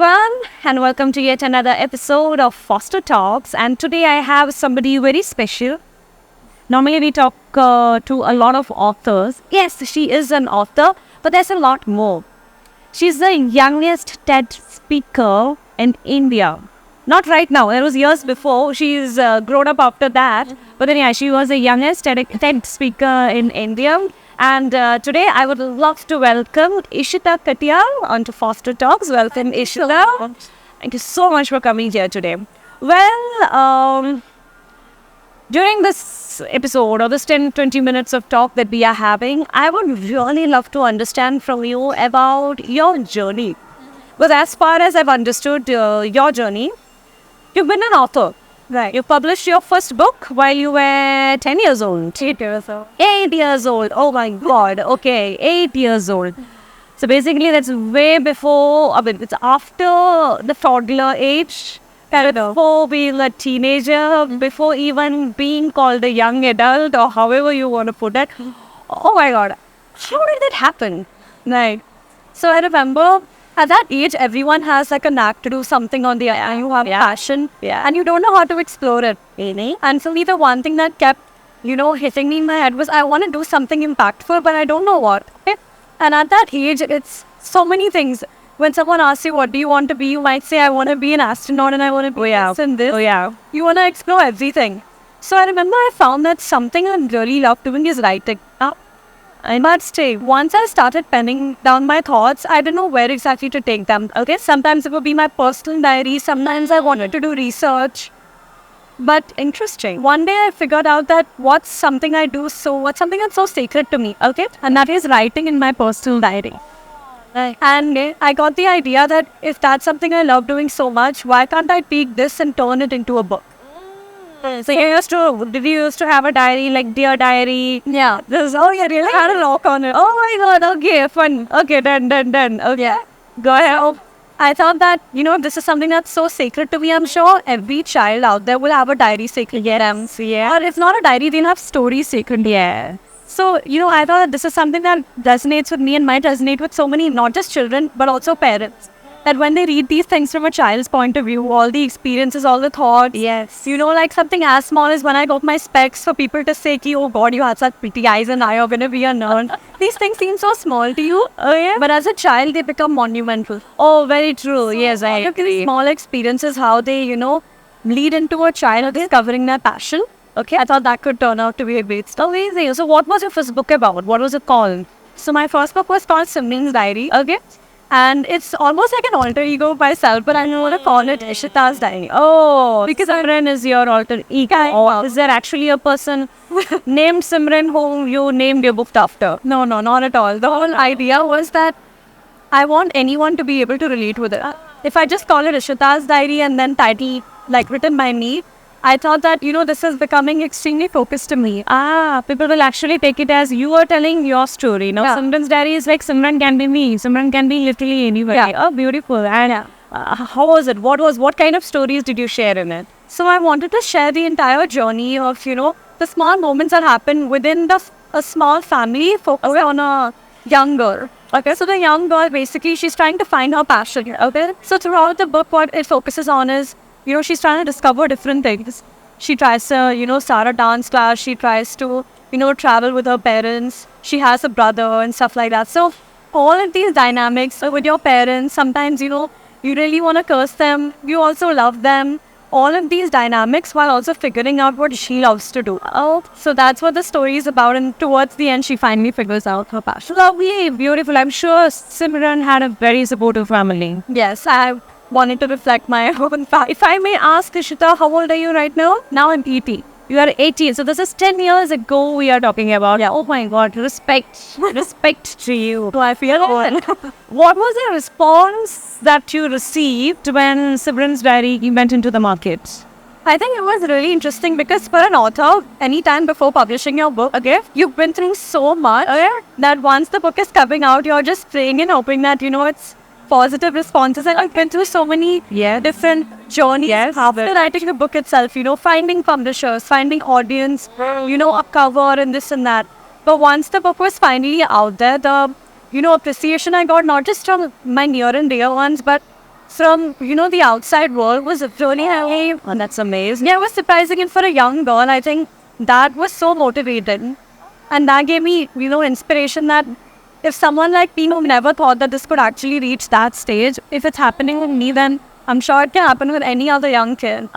everyone, and welcome to yet another episode of Foster Talks. And today I have somebody very special. Normally we talk to a lot of authors. Yes, she is an author, but there's a lot more. She's the youngest TED speaker in India. Not right now, it was years before. She's grown up after that. But then yeah, she was the youngest TED speaker in India. And today I would love to welcome Ishita Katyal onto Foster Talks. Welcome, Ishita. Thank you so much for coming here today. Well, during this episode or this 10-20 minutes of talk that we are having, I would really love to understand from you about your journey. Because as far as I've understood your journey, you've been an author. Right. You published your first book while you were 10 years old. 8 years old. 8 years old. Oh my God. Okay. 8 years old. So basically that's way before, it's after the toddler age. Before being a teenager, before even being called a young adult or however you want to put it. Oh my God. How did that happen? Right. So I remember at that age, everyone has like a knack to do something on the other. You have passion and you don't know how to explore it. Really? And for me, the one thing that kept, hitting me in my head was I want to do something impactful, but I don't know what. Okay? And at that age, it's so many things. When someone asks you, what do you want to be? You might say, I want to be an astronaut and I want to be this and this. You want to explore everything. So I remember I found that something I really love doing is writing. I must say, once I started penning down my thoughts, I didn't know where exactly to take them. Okay, sometimes it would be my personal diary. Sometimes I wanted to do research. But interesting. One day I figured out that what's something that's so sacred to me. Okay, and that is writing in my personal diary. And I got the idea that if that's something I love doing so much, why can't I take this and turn it into a book? So did you used to have a diary, like Dear Diary? Yeah. You really had a lock on it. Oh my God, okay, fun. Okay, done. Okay. Yeah. Go ahead. I thought that, this is something that's so sacred to me. I'm sure every child out there will have a diary sacred to them. Yeah. Or if not a diary, they'll have stories sacred. Yeah. So, I thought that this is something that resonates with me and might resonate with so many, not just children, but also parents. That when they read these things from a child's point of view, all the experiences, all the thoughts. Yes. Like something as small as when I got my specs for people to say, oh God, you had such pretty eyes and now you're going to be a nerd. These things seem so small to you. Oh yeah. But as a child, they become monumental. Oh, very true. So, yes, I agree. Small experiences, how they, lead into a child discovering their passion. Okay, I thought that could turn out to be a great story. Amazing. So what was your first book about? What was it called? So my first book was called Simran's Diary. Okay. And it's almost like an alter ego of myself, but I want to call it Ishita's Diary. Oh, because Simran is your alter ego. Oh, is there actually a person named Simran whom you named your book after? No, not at all. The whole idea was that I want anyone to be able to relate with it. If I just call it Ishita's Diary and then title like written by me, I thought that, this is becoming extremely focused to me. People will actually take it as you are telling your story. Simran's Diary is like Simran can be me. Simran can be literally anybody. Yeah. Oh, beautiful. And how was it? What kind of stories did you share in it? So I wanted to share the entire journey of, the small moments that happen within a small family focused on a young girl. Okay, so the young girl, basically, she's trying to find her passion. Okay, so throughout the book, what it focuses on is, she's trying to discover different things. She tries to, start a dance class. She tries to, travel with her parents. She has a brother and stuff like that. So all of these dynamics with your parents, sometimes, you really want to curse them. You also love them. All of these dynamics while also figuring out what she loves to do. Oh, so that's what the story is about. And towards the end, she finally figures out her passion. Lovely, beautiful. I'm sure Simran had a very supportive family. Yes, I wanted to reflect my own family. If I may ask, Ishita, how old are you right now? Now I'm 18. You are 18. So this is 10 years ago we are talking about. Yeah. Oh my God. Respect to you. So I feel good. What was the response that you received when Simran's Diary went into the market? I think it was really interesting because for an author, any time before publishing your book, okay, you've been through so much that once the book is coming out, you're just praying and hoping that, it's positive responses. And I've been through so many different journeys after writing the book itself, finding publishers, finding audience, a cover and this and that. But once the book was finally out there, the, appreciation I got not just from my near and dear ones, but from, the outside world was really heavy. Oh, that's amazing. Yeah, it was surprising. And for a young girl, I think that was so motivating. And that gave me, inspiration that if someone like me who never thought that this could actually reach that stage, if it's happening with me, then I'm sure it can happen with any other young kid.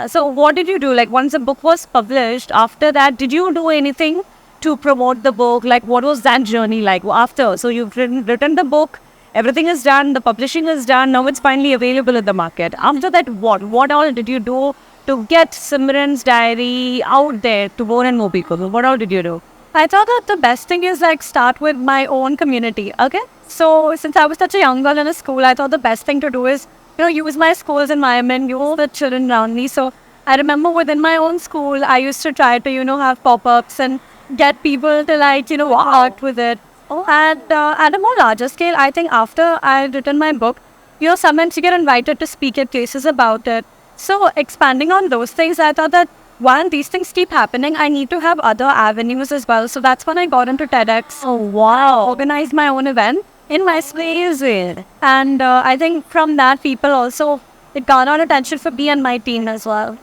So what did you do? Like, once the book was published, after that, did you do anything to promote the book? Like, what was that journey like after? So you've written the book, everything is done, the publishing is done, now it's finally available in the market. After that, what? What all did you do to get Simran's diary out there to more and more people? What all did you do? I thought that the best thing is like start with my own community, okay? So since I was such a young girl in a school, I thought the best thing to do is, use my school's environment, use the children around me. So I remember within my own school, I used to try to, have pop-ups and get people to like, art with it. And at a more larger scale, I think after I had written my book, sometimes you get invited to speak at places about it. So expanding on those things, I thought that while these things keep happening, I need to have other avenues as well. So that's when I got into TEDx. Oh, wow. Organized my own event in my space. And I think from that, people also, it garnered attention for me and my team as well.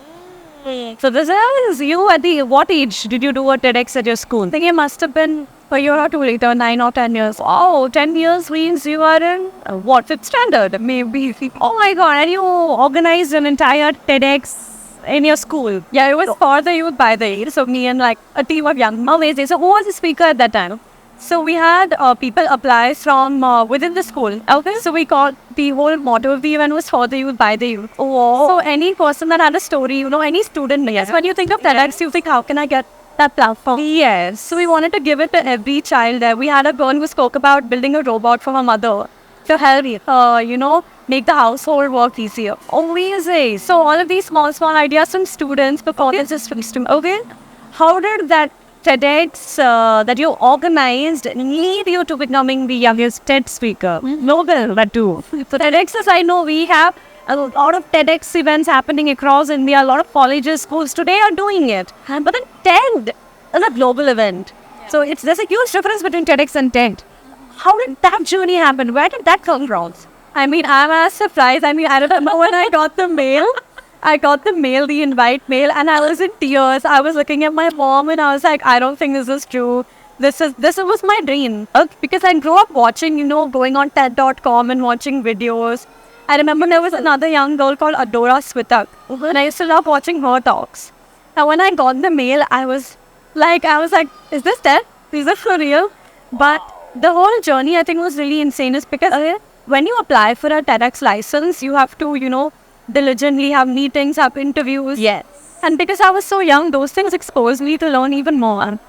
So this is you at what age did you do a TEDx at your school? I think it must have been a year or two later, 9 or 10 years. Oh, 10 years means you are in what, 5th standard? Maybe. Oh my God, and you organized an entire TEDx in your school. Yeah, it was for the youth by the age. So me and like a team of young amazing. So who was the speaker at that time? So we had people apply from within the school. Okay. So we called the whole motto of the event was for the youth by the youth. Oh. So any person that had a story, any student. Yes. When you think of TEDx, you think, how can I get that platform? Yes. So we wanted to give it to every child there. We had a girl who spoke about building a robot for her mother to help, make the household work easier. Amazing. So all of these small ideas from students, performances from students. Okay. How did that TEDx that you organized lead you to becoming the youngest TED speaker? Noble, that too. So TEDx's, I know we have a lot of TEDx events happening across India. A lot of colleges, schools today are doing it. But then TED is a global event. So there's a huge difference between TEDx and TED. How did that journey happen? Where did that come from? I mean, I'm as surprised. I remember when I got the mail. The invite mail, and I was in tears. I was looking at my mom and I was like, I don't think this is true. This was my dream. Because I grew up watching, going on TED.com and watching videos. I remember there was another young girl called Adora Switak. And I used to love watching her talks. Now when I got the mail, I was like, is this TED? Is this for real? But the whole journey I think was really insane is because when you apply for a TEDx license, you have to, diligently have meetings, have interviews. Yes. And because I was so young, those things exposed me to learn even more.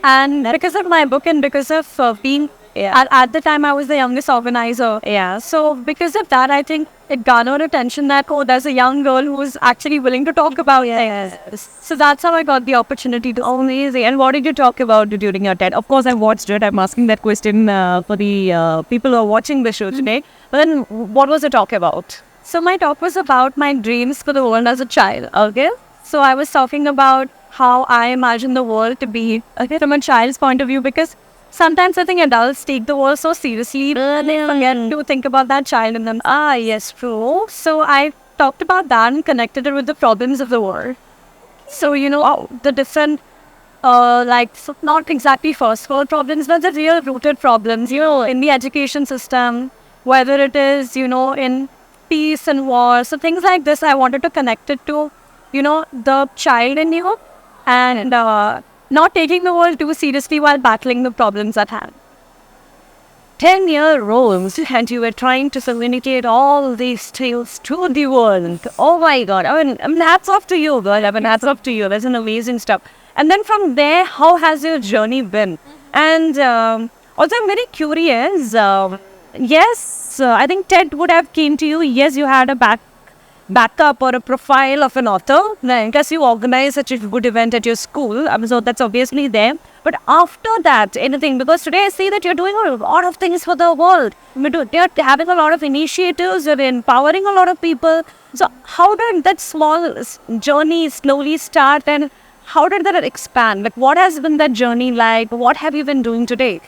And because of my book and because of being, at the time I was the youngest organizer. Yeah. So because of that, I think it garnered attention that, there's a young girl who's actually willing to talk about things. So that's how I got the opportunity to. Amazing. And what did you talk about during your TED? Of course, I watched it. I'm asking that question for the people who are watching the show today. But then what was the talk about? So my talk was about my dreams for the world as a child, okay? So I was talking about how I imagine the world to be, okay, from a child's point of view, because sometimes I think adults take the world so seriously, they forget to think about that child in them. Yes, true. So I talked about that and connected it with the problems of the world. So, the different, so not exactly first world problems, but the real rooted problems, in the education system, whether it is, in peace and war. So things like this, I wanted to connect it to, the child in you and not taking the world too seriously while battling the problems at hand. 10-year-olds and you were trying to communicate all these tales to the world. Oh my God. I mean, hats off to you, girl. Hats off to you. That's an amazing stuff. And then from there, how has your journey been? And also, I'm very curious. Yes, I think TED would have came to you. Yes, you had a backup or a profile of an author. Because you organized such a good event at your school. So that's obviously there. But after that, anything, because today I see that you're doing a lot of things for the world. You're having a lot of initiatives, you're empowering a lot of people. So how did that small journey slowly start and how did that expand? Like, what has been that journey like? What have you been doing today?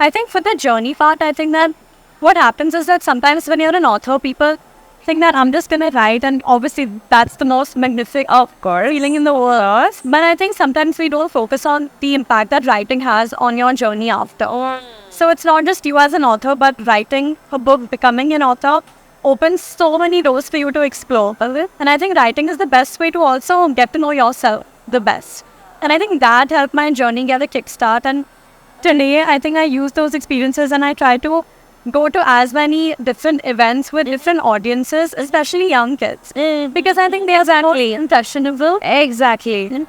I think for the journey part, I think that what happens is that sometimes when you're an author, people think that I'm just gonna write, and obviously that's the most magnificent, of course, feeling in the world. But I think sometimes we don't focus on the impact that writing has on your journey after. So it's not just you as an author, but writing a book, becoming an author, opens so many doors for you to explore. And I think writing is the best way to also get to know yourself the best. And I think that helped my journey get a kickstart. And today, I think I use those experiences and I try to go to as many different events with different audiences, especially young kids. Because I think they are very impressionable. Exactly.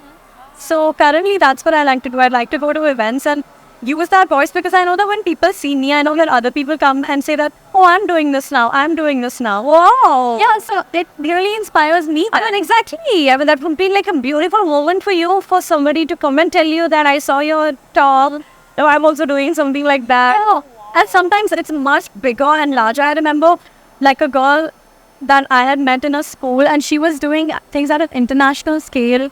So currently, that's what I like to do. I like to go to events and use that voice, because I know that when people see me, I know that other people come and say that, oh, I'm doing this now. Wow. Yeah, so it really inspires me. I mean, exactly. I mean, that would be like a beautiful moment for you, for somebody to come and tell you that I saw your talk. No, I'm also doing something like that. Yeah. And sometimes it's much bigger and larger. I remember like a girl that I had met in a school, and she was doing things at an international scale,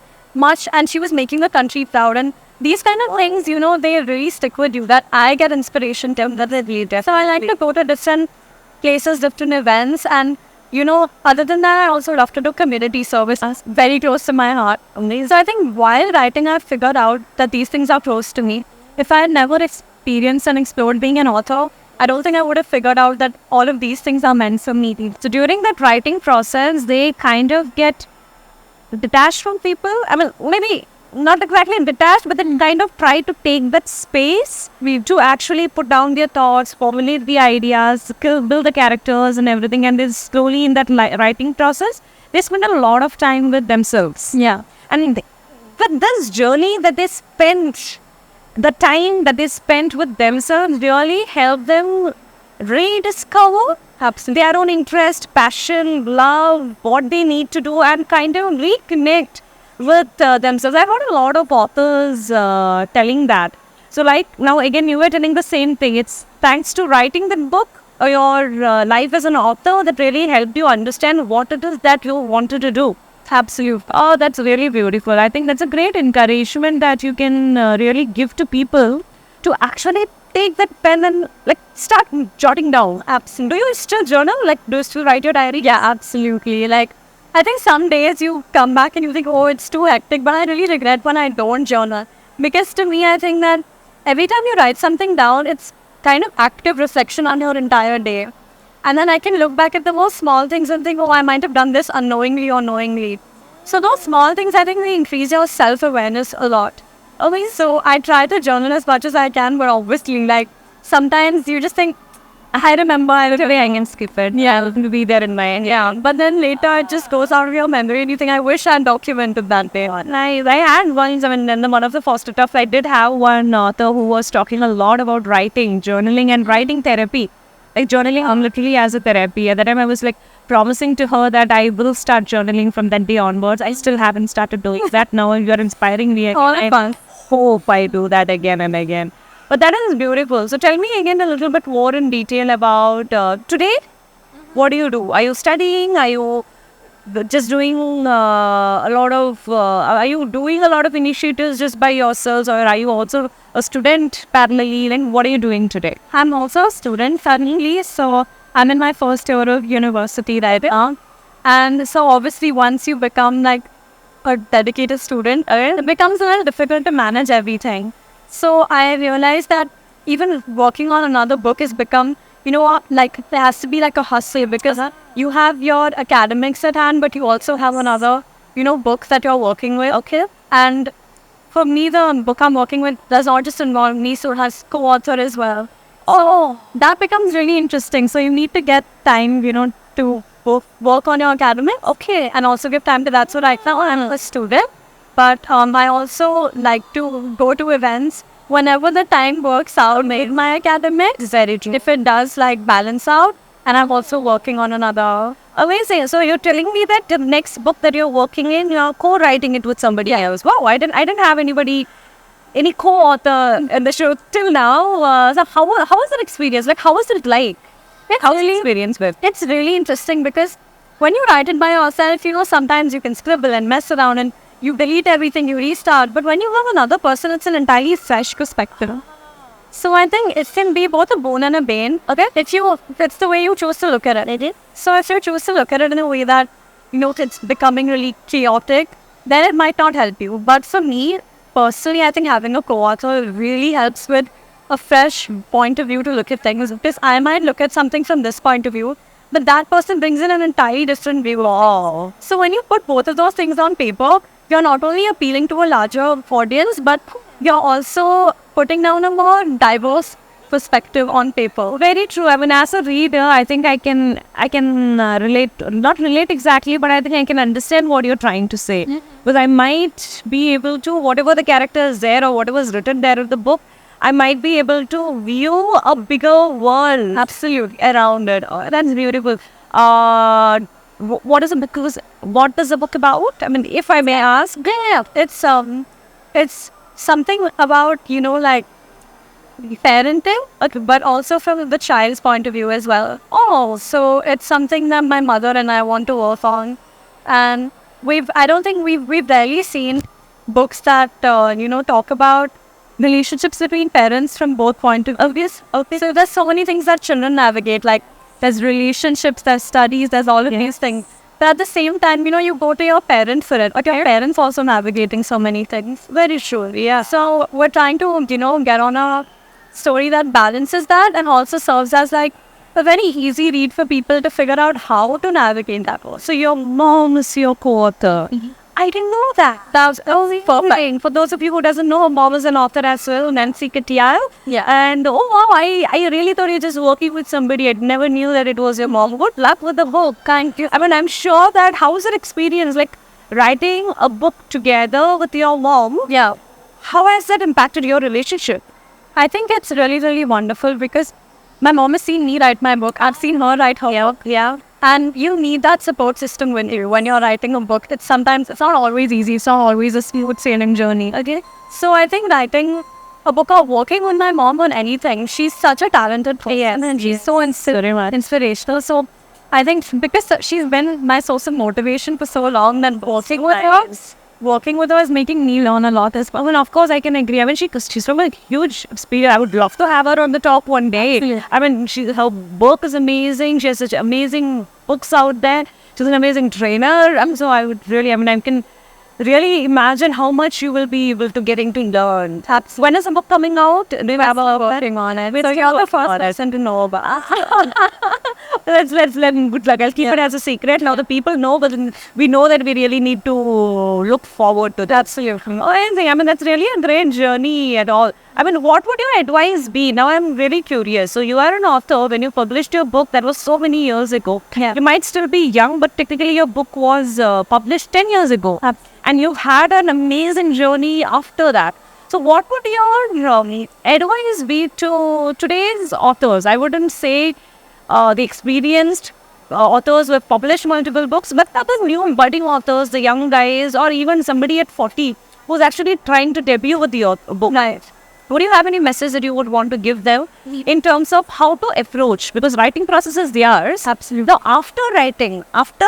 and she was making the country proud. And these kind of things, you know, they really stick with you, that I get inspiration from that they really do. So I like to go to different places, different events, and you know, other than that, I also love to do community service. That's very close to my heart. So I think while writing, I've figured out that these things are close to me. If I had never experienced and explored being an author, I don't think I would have figured out that all of these things are meant for me. So during that writing process, they kind of get detached from people. I mean, maybe not exactly detached, but they kind of try to take that space to actually put down their thoughts, formulate the ideas, build the characters and everything. And then slowly in that writing process, they spend a lot of time with themselves. Yeah. And but this journey that they spent, the time that they spent with themselves really helped them rediscover their own interest, passion, love, what they need to do, and kind of reconnect with themselves. I've heard a lot of authors telling that. So like now again, you were telling the same thing. It's thanks to writing the book or your life as an author that really helped you understand what it is that you wanted to do. Absolutely. Oh, that's really beautiful. I think that's a great encouragement that you can really give to people to actually take that pen and like start jotting down. Absolutely. Do you still journal? Like, do you still write your diary? Yeah, absolutely. Like, I think some days you come back and you think, oh, it's too hectic, but I really regret when I don't journal. Because to me, I think that every time you write something down, it's kind of active reflection on your entire day. And then I can look back at the most small things and think, oh, I might have done this unknowingly or knowingly. So those small things, I think they increase your self-awareness a lot. Okay, so I try to journal as much as I can, but obviously, like, sometimes you just think, I remember I was today I can skip it. Yeah, it'll be there in my end. Yeah. But then later it just goes out of your memory and you think, I wish I had documented that day. Nice. I had once, I mean, in one of the foster stuff, I did have one author who was talking a lot about writing, journaling and writing therapy. Like journaling literally as a therapy. At that time I was like promising to her that I will start journaling from that day onwards. I still haven't started doing that now. You are inspiring me. I hope I do that again and again. But that is beautiful. So tell me again a little bit more in detail about today. What do? Are you studying? Are you just doing a lot of, are you doing a lot of initiatives just by yourselves, or are you also a student parallelly? Like, what are you doing today? I'm also a student currently. So I'm in my first year of university right now. And so obviously once you become like a dedicated student, it becomes a little difficult to manage everything. So I realized that even working on another book has become, you know, like there has to be like a hustle, because you have your academics at hand, but you also have another, you know, book that you're working with. Okay. And for me, the book I'm working with does not just involve me, so it has co-author as well. Oh, that becomes really interesting. So you need to get time, you know, to work on your academics. Okay. And also give time to that. So right now I'm a student. But I also like to go to events whenever the time works out, made my academics. Very true. If it does like balance out, and I'm also working on another. Amazing. So you're telling me that the next book that you're working in, you're co-writing it with somebody else. Wow, I didn't have any co-author in the show till now. So how was that experience? Like, how was it like? How was the experience with? It's really interesting because when you write it by yourself, you know, sometimes you can scribble and mess around and you delete everything, you restart. But when you have another person, it's an entirely fresh perspective. So I think it can be both a boon and a bane. Okay, it's the way you choose to look at it. So if you choose to look at it in a way that it's becoming really chaotic, then it might not help you. But for me personally, I think having a co-author really helps with a fresh point of view to look at things. Because I might look at something from this point of view, but that person brings in an entirely different view. Oh. So when you put both of those things on paper, you're not only appealing to a larger audience, but you're also putting down a more diverse perspective on paper. Very true. I mean, as a reader, I think I can relate, not relate exactly, but I think I can understand what you're trying to say. Because I might be able to, whatever the character is there or whatever is written there in the book, I might be able to view a bigger world Absolutely. around it. Oh, that's beautiful. What is the book about? I mean, if I may ask. Yeah, it's something about like parenting, but also from the child's point of view as well. Oh, So it's something that my mother and I want to work on, and I don't think we've rarely seen books that talk about relationships between parents from both point of view. Okay, so there's so many things that children navigate, like there's relationships, there's studies, there's all of these things. But at the same time, you go to your parents for it, but your parents also navigating so many things. very true. Yeah. So we're trying to, get on a story that balances that and also serves as like a very easy read for people to figure out how to navigate that world. So your mom is your co-author. I didn't know that. That was perfect. For those of you who doesn't know, her mom is an author as well, Ishita Katyal. Yeah. And oh wow, I really thought you were just working with somebody. I never knew that it was your mom. Good luck with the book. Thank you. I mean, I'm sure that how's your experience like writing a book together with your mom? Yeah. How has that impacted your relationship? I think it's really, really wonderful because my mom has seen me write my book. I've seen her write her book. Yeah. And you need that support system with you when you're writing a book. It's not always easy. It's not always a smooth sailing journey. Okay. So I think writing a book or working with my mom on anything, she's such a talented person and she's so inspirational. So I think because she's been my source of motivation for so long, that working with her is making me learn a lot as well. I mean, of course, I can agree. I mean, she's from a huge experience. I would love to have her on the talk one day. Absolutely. I mean, her book is amazing. She has such amazing books out there. She's an amazing trainer. So I can really imagine how much you will be able to getting to learn. When is the book coming out? Do you have a working on it? So you're the first person to know about. Let's good luck. I'll keep it as a secret. Now the people know, but we know that we really need to look forward to that. Absolutely. I mean, that's really a great journey at all. I mean, what would your advice be? Now I'm really curious. So you are an author. When you published your book, that was so many years ago. Yeah. You might still be young, but technically your book was published 10 years ago. And you've had an amazing journey after that. So what would your advice be to today's authors? I wouldn't say the experienced authors who have published multiple books, but other new budding authors, the young guys, or even somebody at 40 who's actually trying to debut with the book. Right. Would you have any message that you would want to give them in terms of how to approach? Because writing process is theirs. Absolutely. Now, after writing, after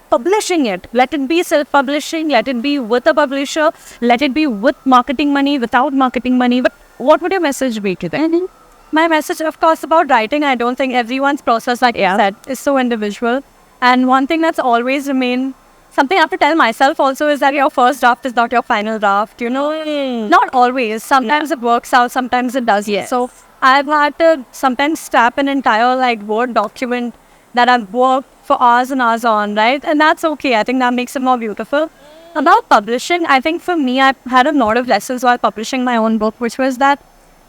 publishing it, let it be self-publishing, let it be with a publisher, let it be with marketing money, without marketing money. But what would your message be to them? My message, of course, about writing, I don't think everyone's process, like you said, is so individual. And one thing that's always remained, something I have to tell myself also, is that your first draft is not your final draft, Not always. Sometimes it works out, sometimes it doesn't. Yes. So I've had to sometimes scrap an entire Word document that I've worked for hours and hours on, right? And that's okay. I think that makes it more beautiful. About publishing, I think for me, I've had a lot of lessons while publishing my own book, which was that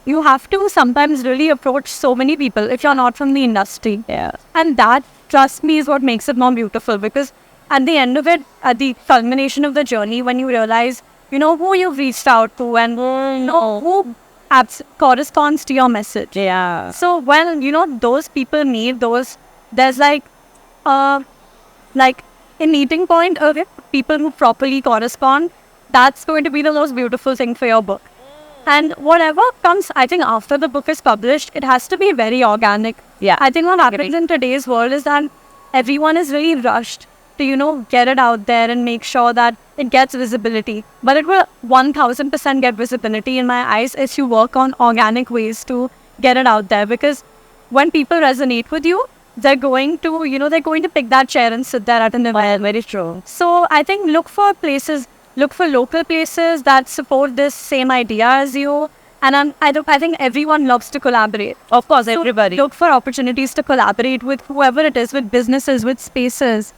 you have to sometimes really approach so many people if you're not from the industry. Yeah. And that, trust me, is what makes it more beautiful, because at the end of it, at the culmination of the journey, when you realize, who you've reached out to and who corresponds to your message. Yeah. So when, those people meet, there's a meeting point of it, people who properly correspond. That's going to be the most beautiful thing for your book. And whatever comes, I think, after the book is published, it has to be very organic. Yeah. I think what happens in today's world is that everyone is really rushed to, get it out there and make sure that it gets visibility. But it will 1000% get visibility in my eyes if you work on organic ways to get it out there. Because when people resonate with you, they're going to pick that chair and sit there at an event. Very true. So I think look for local places that support this same idea as you. And I think everyone loves to collaborate. Of course, So everybody. look for opportunities to collaborate with whoever it is, with businesses, with spaces.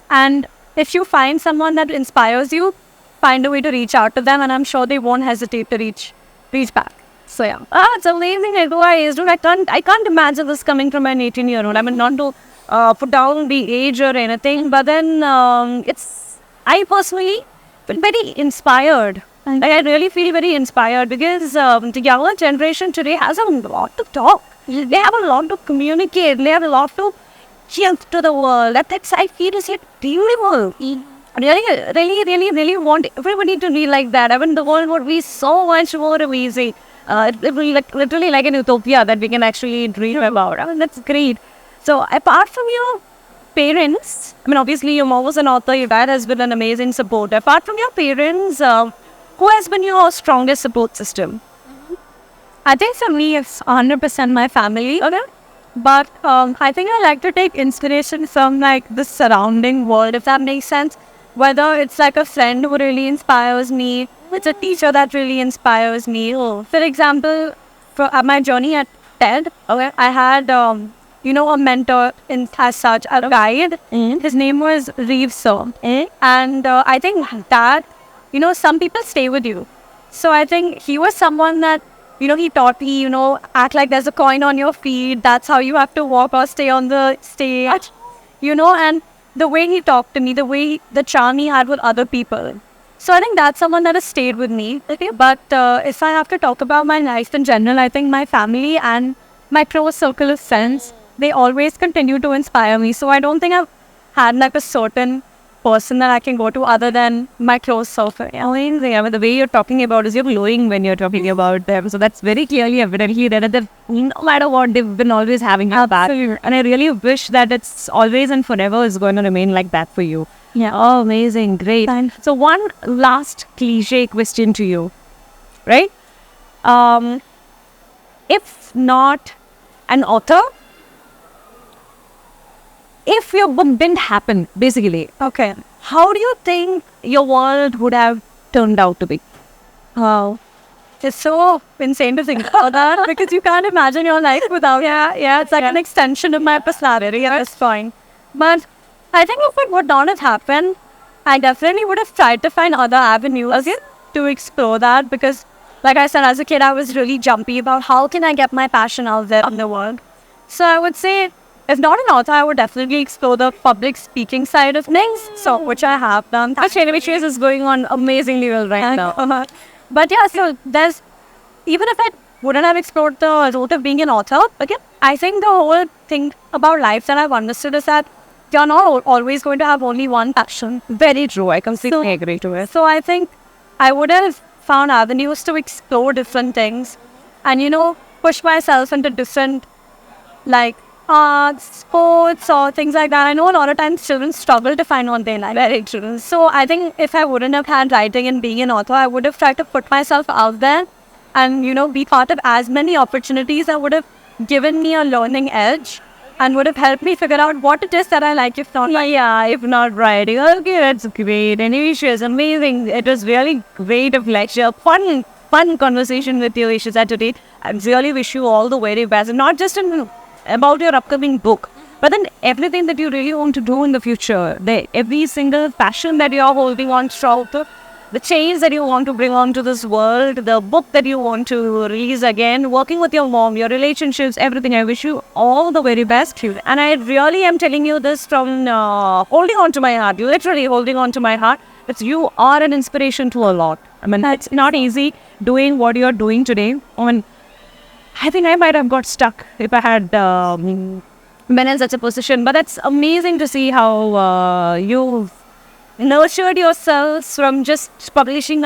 And if you find someone that inspires you, find a way to reach out to them, and I'm sure they won't hesitate to reach back. So yeah. It's amazing advice, dude. I can't imagine this coming from an 18-year-old. I mean, not to put down the age or anything, but then I personally feel very inspired. Like, I really feel very inspired because the younger generation today has a lot to talk. They have a lot to communicate. They have a lot to give to the world. That's I feel is yet beautiful. Really want everybody to be like that. I mean, the world would be so much more amazing. It will be literally like an utopia that we can actually dream about. I mean, that's great. So, apart from your parents, I mean, obviously your mom was an author, your dad has been an amazing support. Apart from your parents, who has been your strongest support system? I think for me, it's 100% my family. Okay. But I think I like to take inspiration from the surrounding world, if that makes sense. Whether it's like a friend who really inspires me, it's a teacher that really inspires me. For example, at my journey at TED, I had a mentor as such, a guide. His name was Reeve Sir. And I think that, some people stay with you. So I think he was someone that, he taught me, act like there's a coin on your feet. That's how you have to walk or stay on the stage. And the way he talked to me, the charm he had with other people. So I think that's someone that has stayed with me. Okay. But if I have to talk about my life in general, I think my family and my close circle of friends, they always continue to inspire me. So I don't think I've had a certain person that I can go to other than my close circle. Amazing. I mean, the way you're talking about is you're glowing when you're talking about them. So that's very clearly evidently that no matter what, they've been always having your back. And I really wish that it's always and forever is going to remain like that for you. Yeah. Oh, amazing. Great. So one last cliche question to you, right? If not an author, if your book didn't happen, basically, Okay. how do you think your world would have turned out to be? Wow. It's so insane to think about that because you can't imagine your life without. Yeah. It's like an extension of my personality at this point. But I think if it would not have happened, I definitely would have tried to find other avenues to explore that because, like I said, as a kid, I was really jumpy about how can I get my passion out there in the world. So I would say, if not an author, I would definitely explore the public speaking side of things, which I have done. Which is going on amazingly well right now. But yeah, so even if I wouldn't have explored the route of being an author, I think the whole thing about life that I've understood is that you're not always going to have only one passion. Very true. I completely agree to it. So I think I would have found avenues to explore different things and, push myself into different, arts, sports, or things like that. I know a lot of times children struggle to find what they like. Very true. So I think if I wouldn't have had writing and being an author, I would have tried to put myself out there and, be part of as many opportunities that would have given me a learning edge and would have helped me figure out what it is that I like, if not if not writing. Okay, that's great. And Ishita, amazing. It was really great of lecture. Fun conversation with you, Ishita, today. I really wish you all the very best. And not just about your upcoming book, but then everything that you really want to do in the future. Every single passion that you're holding on to, the change that you want to bring onto this world, the book that you want to release again, working with your mom, your relationships, everything. I wish you all the very best. And I really am telling you this from holding on to my heart, literally holding on to my heart. It's you are an inspiration to a lot. I mean, it's not easy doing what you're doing today. I mean, I think I might have got stuck if I had been in such a position. But it's amazing to see how you've nurtured yourselves from just publishing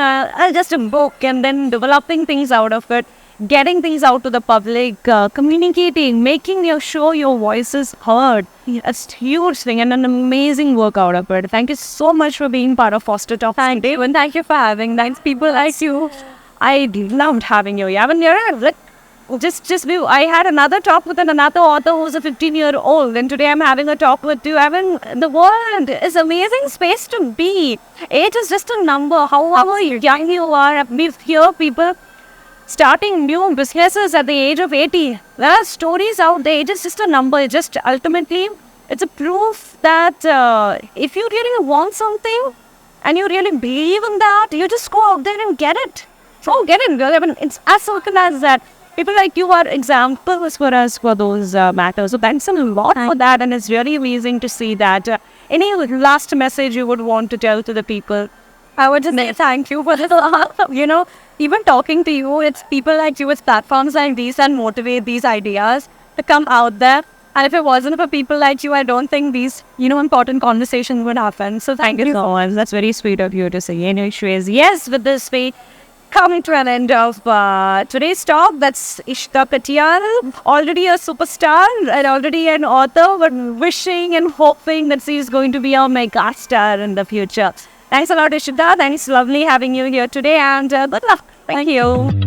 just a book and then developing things out of it getting things out to the public, communicating, making sure your voice is heard. It's a huge thing and an amazing work out of it. Thank you so much for being part of Foster Talks today. And thank you for having nice people like you. I loved having you. Yeah, I had another talk with another author who's a 15-year-old, and today I'm having a talk with you. The world is an amazing space to be. Age is just a number. However young you are, we hear people starting new businesses at the age of 80. There are stories out there. Age is just a number. It's just ultimately, it's a proof that if you really want something and you really believe in that, you just go out there and get it. So get it. I mean, it's as simple as that. People like you are examples for us for those matters. So thanks a lot for that. And it's really amazing to see that. Any last message you would want to tell to the people? I would just say thank you for this. Even talking to you, it's people like you, it's platforms like these that motivate these ideas to come out there. And if it wasn't for people like you, I don't think these, important conversations would happen. So thank you so much. That's very sweet of you to say. Anyways, yes, with this we coming to an end of today's talk. That's Ishita Katyal, already a superstar and already an author, but wishing and hoping that she's going to be a mega star in the future. Thanks a lot, Ishita. Thanks, lovely having you here today, and good luck. Thank you.